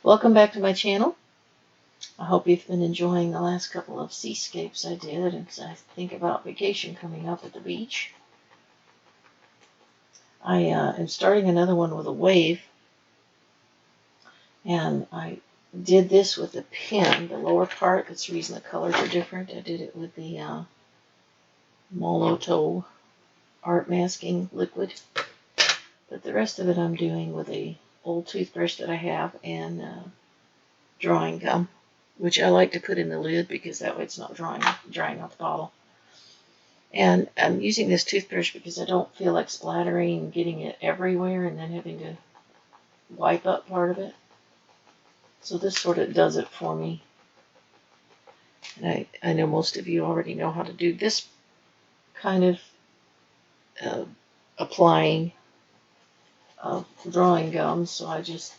Welcome back to my channel. I hope you've been enjoying the last couple of seascapes I did, and I think about vacation coming up at the beach. I am starting another one with a wave, and I did this with a pen, the lower part. That's the reason the colors are different. I did it with the Molotow art masking liquid, but the rest of it I'm doing with a old toothbrush that I have and drawing gum, which I like to put in the lid because that way it's not drying off the bottle. And I'm using this toothbrush because I don't feel like splattering and getting it everywhere and then having to wipe up part of it. So this sort of does it for me. And I know most of you already know how to do this kind of applying of drawing gum, so I just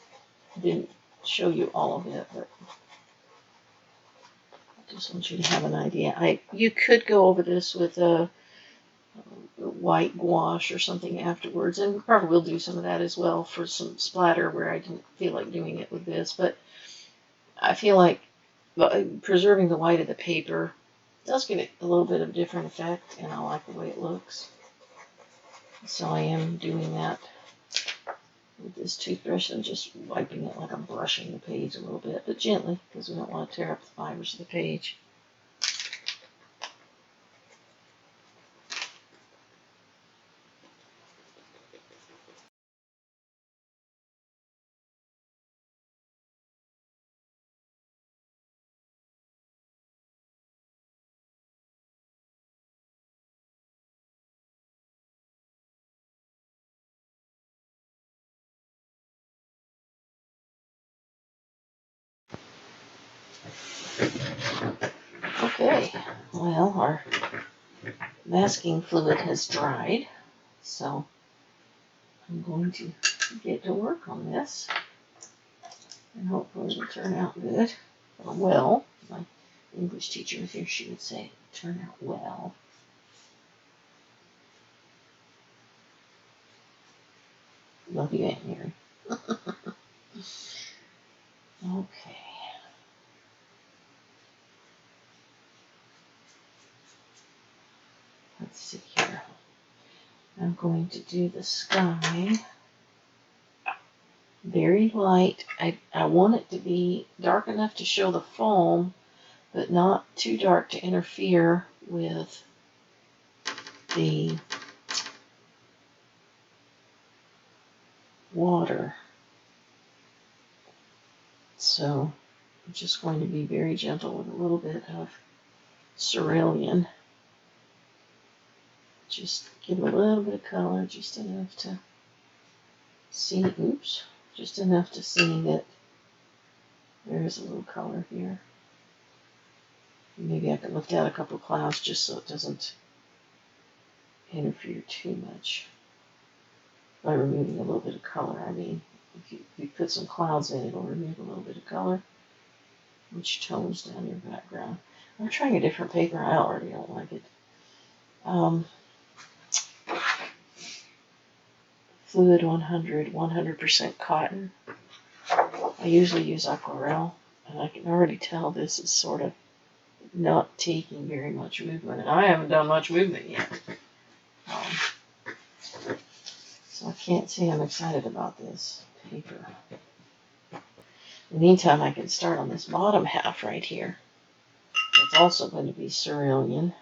didn't show you all of it, but I just want you to have an idea. You could go over this with a white gouache or something afterwards, and probably will do some of that as well for some splatter where I didn't feel like doing it with this, but I feel like preserving the white of the paper does give it a little bit of a different effect, and I like the way it looks. So I am doing that with this toothbrush. I'm just wiping it like I'm brushing the page a little bit, but gently, because we don't want to tear up the fibers of the page. Okay, well, our masking fluid has dried, so I'm going to get to work on this, and hopefully it'll turn out good, or well. My English teacher was here, she would say, turn out well. Love you, Aunt Mary. Okay. Let's see here. I'm going to do the sky very light. I want it to be dark enough to show the foam, but not too dark to interfere with the water. So I'm just going to be very gentle with a little bit of cerulean. Just give it a little bit of color, just enough to see, just enough to see that there is a little color here. Maybe I could lift out a couple of clouds just so it doesn't interfere too much. By removing a little bit of color, I mean, if you put some clouds in, it'll remove a little bit of color, which tones down your background. I'm trying a different paper. I already don't like it. Fluid 100, 100% cotton. I usually use aquarelle, and I can already tell this is sort of not taking very much movement. And I haven't done much movement yet. So I can't say I'm excited about this paper. In the meantime, I can start on this bottom half right here. It's also going to be cerulean.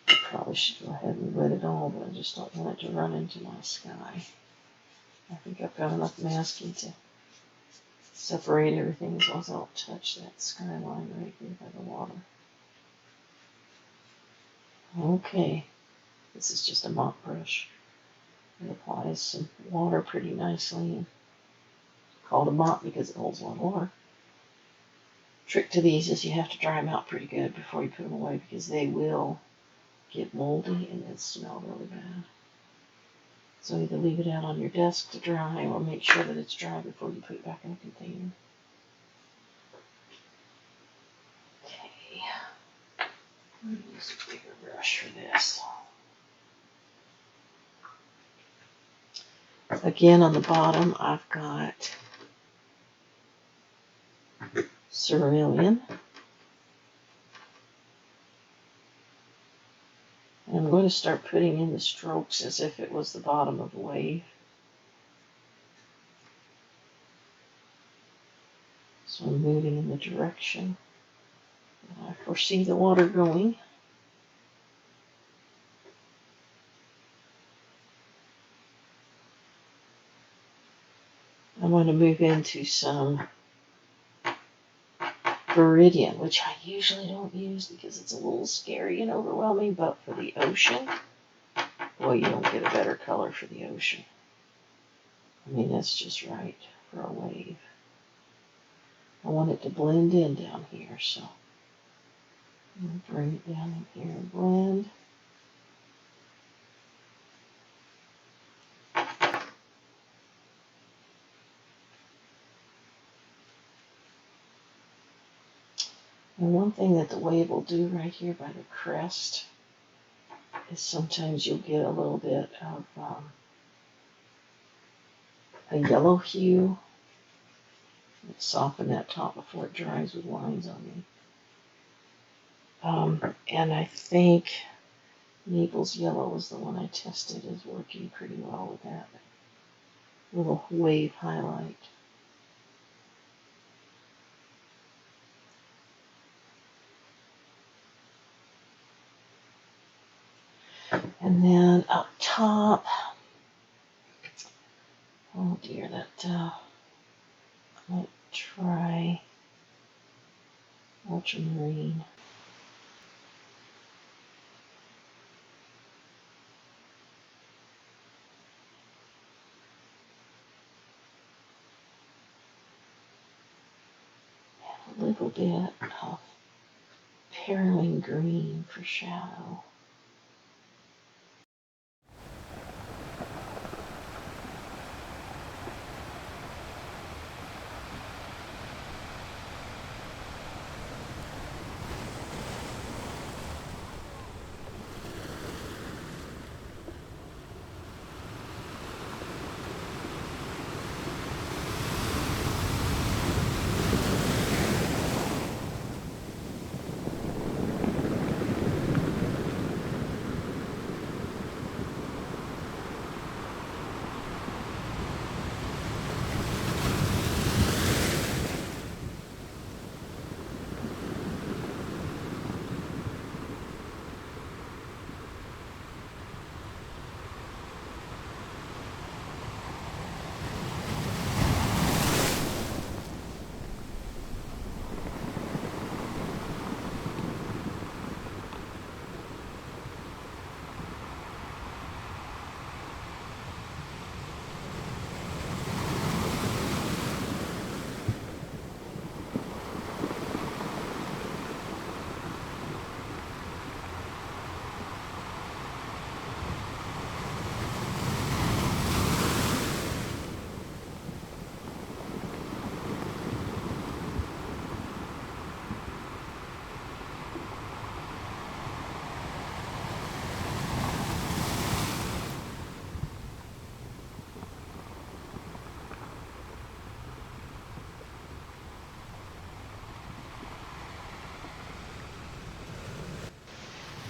I probably should go ahead and wet it all, but I just don't want it to run into my sky. I think I've got enough masking to separate everything as long as I don't touch that skyline right here by the water. Okay, this is just a mop brush. It applies some water pretty nicely. And it's called a mop because it holds a lot of water. Trick to these is you have to dry them out pretty good before you put them away because they will get moldy and they'll smell really bad. So either leave it out on your desk to dry or make sure that it's dry before you put it back in the container. Okay, I'm going to use a bigger brush for this. Again, on the bottom, I've got cerulean. And I'm going to start putting in the strokes as if it was the bottom of the wave. So I'm moving in the direction that I foresee the water going. I'm going to move into some Viridian, which I usually don't use because it's a little scary and overwhelming, but for the ocean, boy, you don't get a better color for the ocean. I mean, that's just right for a wave. I want it to blend in down here, so I'm going to bring it down in here and blend. And one thing that the wave will do right here by the crest is sometimes you'll get a little bit of a yellow hue. Let's soften that top before it dries with lines on me. And I think Naples Yellow is the one I tested is working pretty well with that little wave highlight. And then up top, oh dear, that might try ultramarine. And a little bit of Perylene Green for shadow.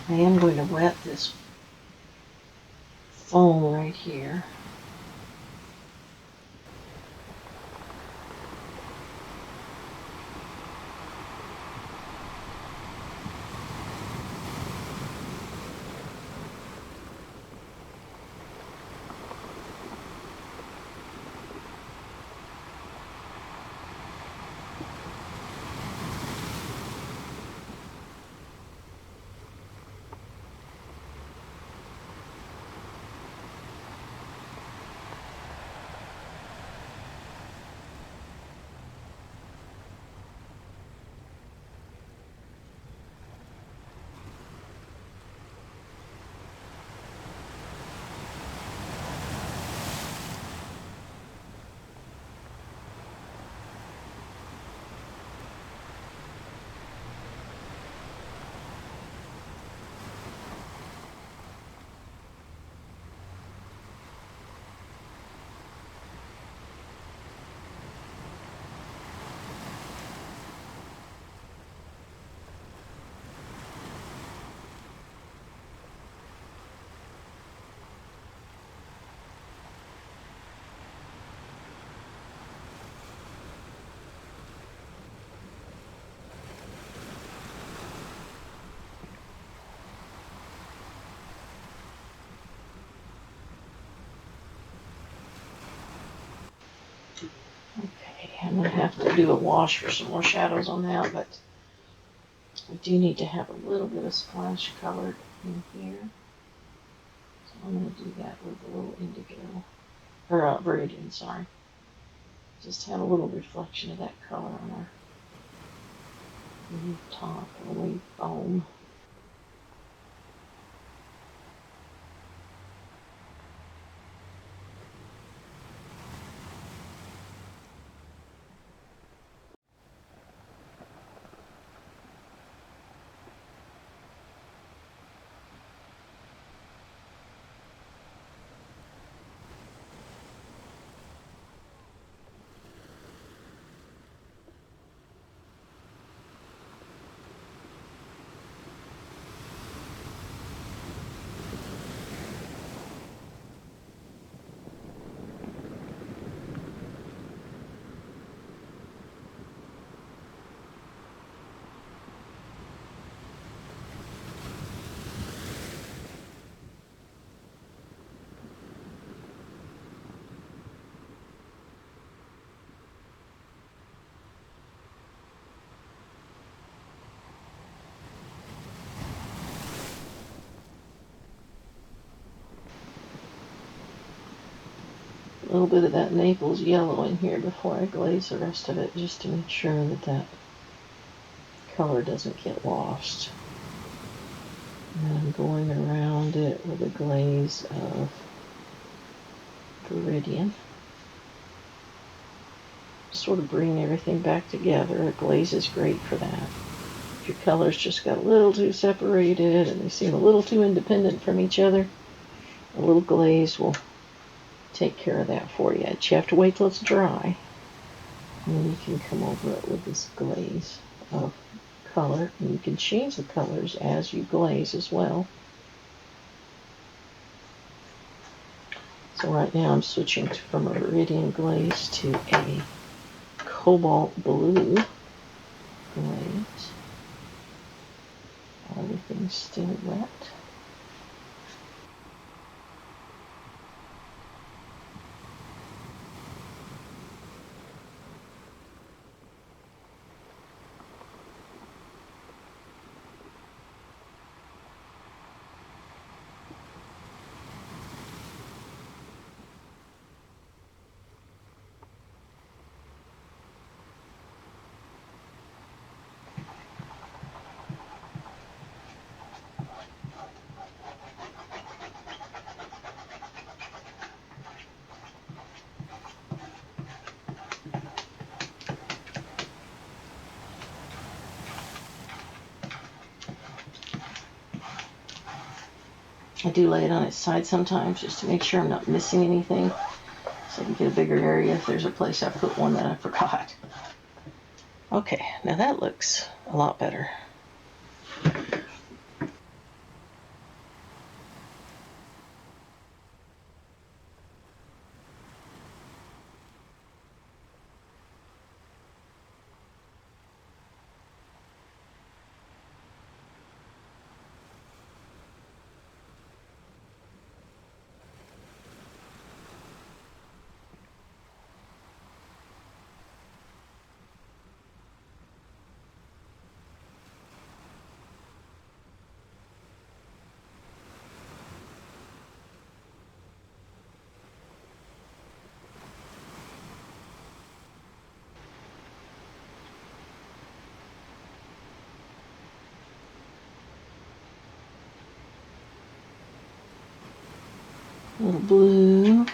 I am going to wet this foam right here. Okay, I'm going to have to do a wash for some more shadows on that, but I do need to have a little bit of splash color in here. So I'm going to do that with a little indigo, or viridian, sorry. Just have a little reflection of that color on our leaf top or leaf foam. A little bit of that Naples yellow in here before I glaze the rest of it, just to make sure that that color doesn't get lost. And I'm going around it with a glaze of viridian. Sort of bring everything back together. A glaze is great for that. If your colors just got a little too separated and they seem a little too independent from each other, a little glaze will take care of that for you. But you have to wait till it's dry. And then you can come over it with this glaze of color. And you can change the colors as you glaze as well. So right now I'm switching from a viridian glaze to a cobalt blue glaze. Everything's still wet. I do lay it on its side sometimes just to make sure I'm not missing anything, so I can get a bigger area if there's a place I put one that I forgot. Okay, now that looks a lot better. A little blue.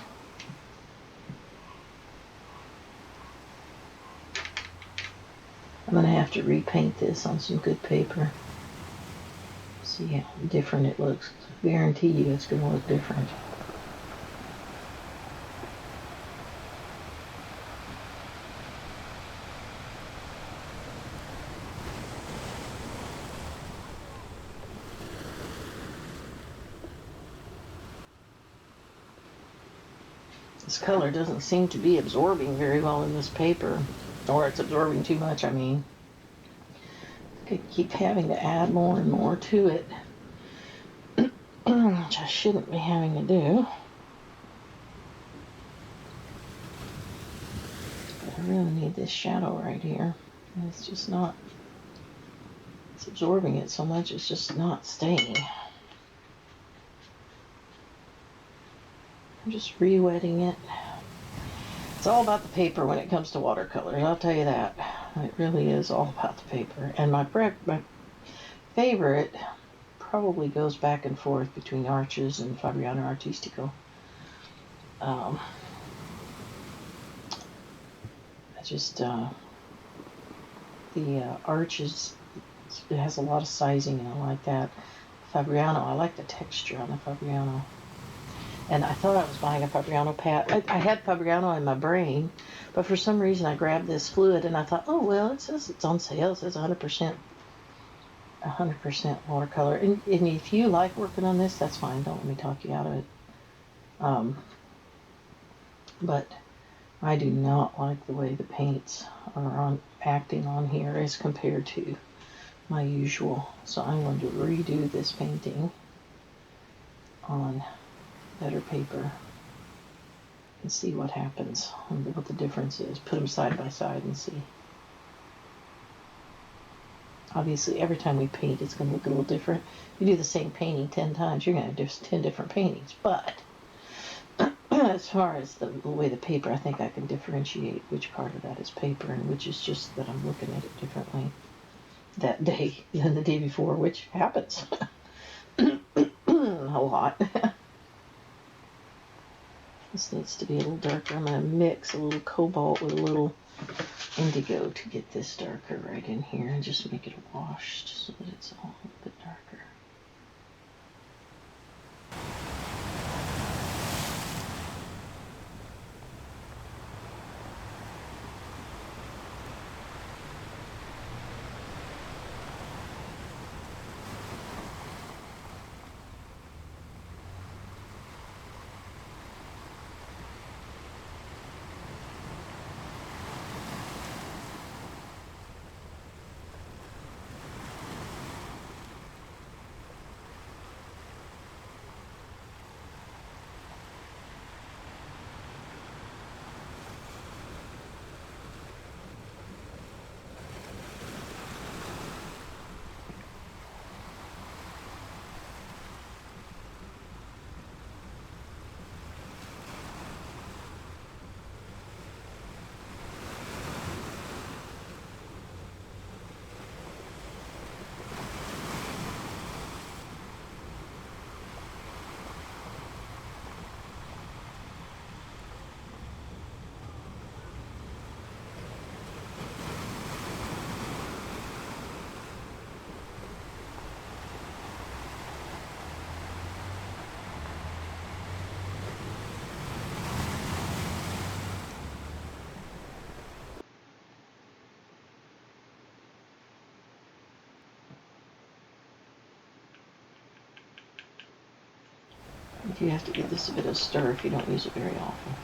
I'm going to have to repaint this on some good paper. See how different it looks. I guarantee you it's going to look different. This color doesn't seem to be absorbing very well in this paper, or it's absorbing too much, I mean. I could keep having to add more and more to it, which I shouldn't be having to do. really need this shadow right here. And it's just not, it's absorbing it so much, it's just not staying. I'm just re-wetting it. It's all about the paper when it comes to watercolors, I'll tell you that. It really is all about the paper. And my favorite probably goes back and forth between Arches and Fabriano Artistico. The Arches, it has a lot of sizing and I like that. Fabriano, I like the texture on the Fabriano. And I thought I was buying a Fabriano pad. I had Fabriano in my brain, but for some reason I grabbed this fluid and I thought, oh well, it says it's on sale. It says 100% watercolor. And if you like working on this, that's fine. Don't let me talk you out of it. But I do not like the way the paints are acting on here as compared to my usual. So I'm going to redo this painting on better paper and see what happens, what the difference is. Put them side by side and see. Obviously, every time we paint, it's going to look a little different. You do the same painting 10 times, you're going to have just 10 different paintings. But as far as the way the paper, I think I can differentiate which part of that is paper and which is just that I'm looking at it differently that day than the day before, which happens a lot. This needs to be a little darker. I'm going to mix a little cobalt with a little indigo to get this darker right in here and just make it washed so that it's all a little bit darker. You have to give this a bit of stir if you don't use it very often.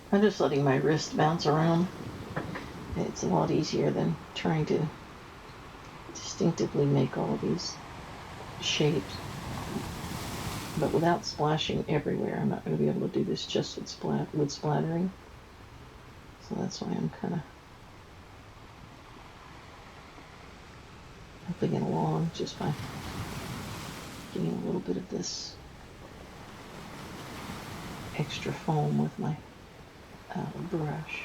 I'm just letting my wrist bounce around. It's a lot easier than trying to distinctively make all of these shapes. But without splashing everywhere, I'm not going to be able to do this just with splattering. So that's why I'm kind of helping it along just by getting a little bit of this extra foam with my brush.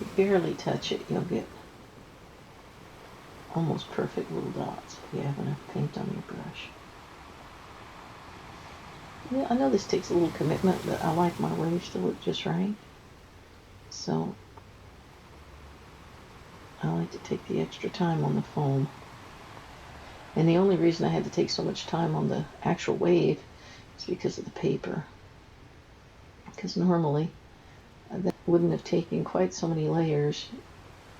If you barely touch it, you'll get almost perfect little dots if you have enough paint on your brush. Yeah, I know this takes a little commitment, but I like my waves to look just right. So I like to take the extra time on the foam. And the only reason I had to take so much time on the actual wave is because of the paper. Because normally that wouldn't have taken quite so many layers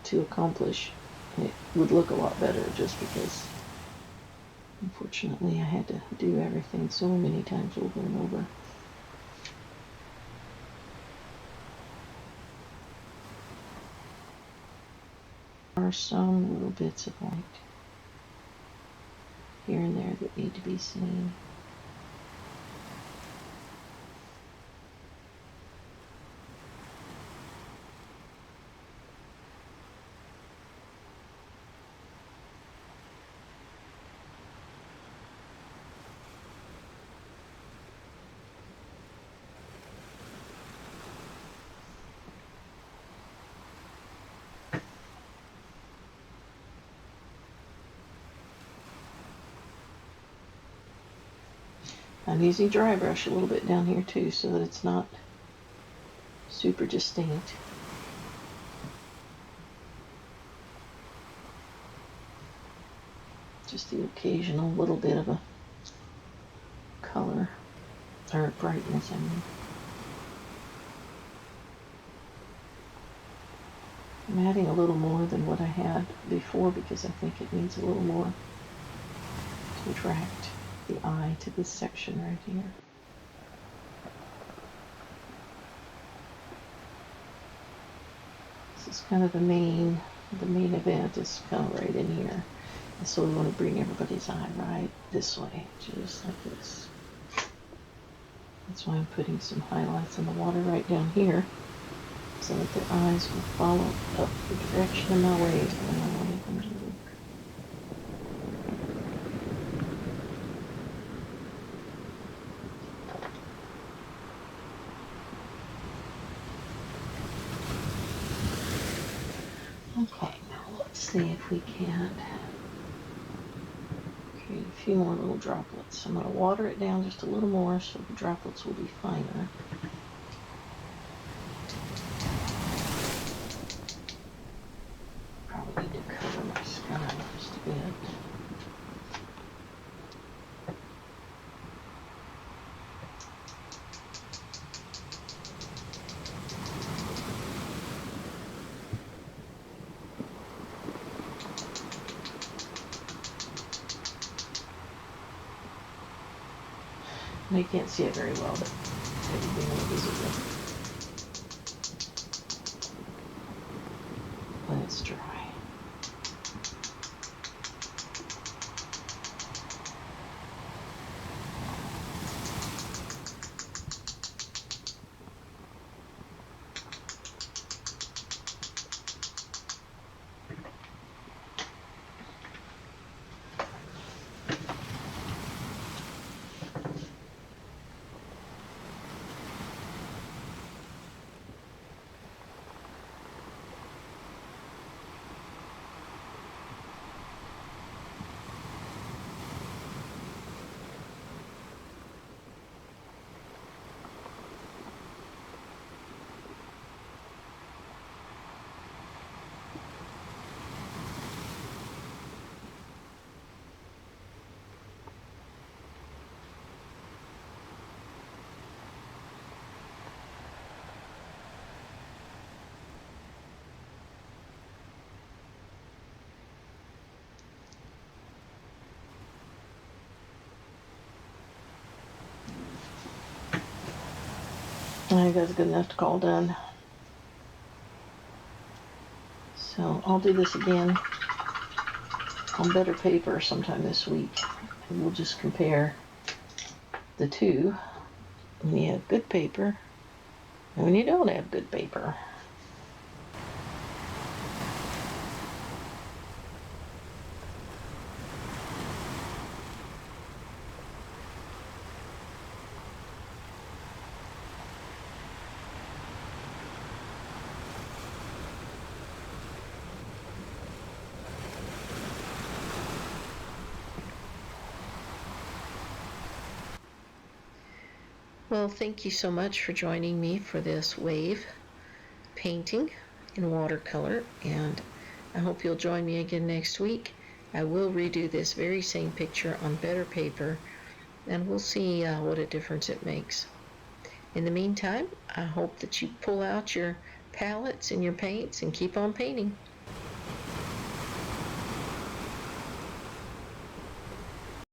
to accomplish. It would look a lot better just because, unfortunately, I had to do everything so many times over and over. There are some little bits of light here and there that need to be seen. I'm using dry brush a little bit down here too so that it's not super distinct. Just the occasional little bit of a color, or brightness, I mean. I'm adding a little more than what I had before because I think it needs a little more to attract the eye to this section right here. This is kind of the main event is kind of right in here. And so we want to bring everybody's eye right this way, just like this. That's why I'm putting some highlights in the water right down here so that their eyes will follow up the direction of my wave when I want them to look. Okay, now let's see if we can create a few more little droplets. I'm going to water it down just a little more so the droplets will be finer. Probably need to cover my sky just a bit. You can't see it very well, but everything will be visible when it's dry. I think that's good enough to call done. So I'll do this again on better paper sometime this week. And we'll just compare the two when you have good paper and when you don't have good paper. Well, thank you so much for joining me for this wave painting in watercolor, and I hope you'll join me again next week. I will redo this very same picture on better paper, and we'll see what a difference it makes. In the meantime, I hope that you pull out your palettes and your paints and keep on painting.